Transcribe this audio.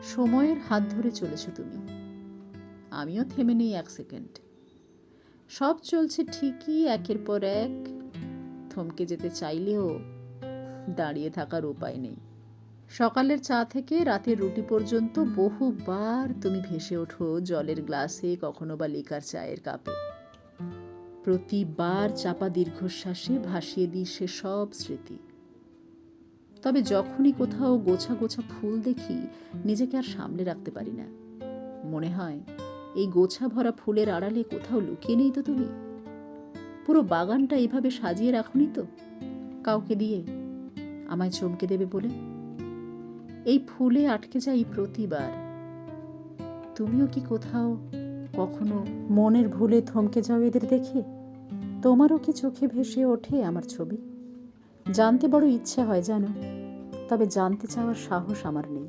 সময়ের হাত ধরে চলেছ তুমি, আমিও থেমে নেই এক সেকেন্ড। সব চলছে ঠিকই, একের পর এক। থমকে যেতে চাইলেও দাঁড়িয়ে থাকার উপায় নেই। সকালের চা থেকে রাতের রুটি পর্যন্ত বহুবার তুমি ভেসে ওঠো জলের গ্লাসে, কখনো বা লিকার চায়ের কাপে। প্রতিবার চাপা দীর্ঘশ্বাসে ভাসিয়ে দিই সে সব স্মৃতি। তবে যখনই কোথাও গোছা গোছা ফুল দেখি, নিজেকে আর সামলে রাখতে পারি না। মনে হয় এই গোছা ভরা ফুলের আড়ালে কোথাও লুকিয়ে নেই তো তুমি? পুরো বাগানটা এভাবে সাজিয়ে রাখুনি তো কাউকে দিয়ে আমায় চমকে দেবে বলে? এই ফুলে আটকে যাই প্রতিবার। তুমিও কি কোথাও কখনো মনের ভুলে থমকে যাও এদের দেখে? তোমারও কি চোখে ভেসে ওঠে আমার ছবি? জানতে বড় ইচ্ছে হয় জানো, তবে জানতে চাওয়ার সাহস আমার নেই।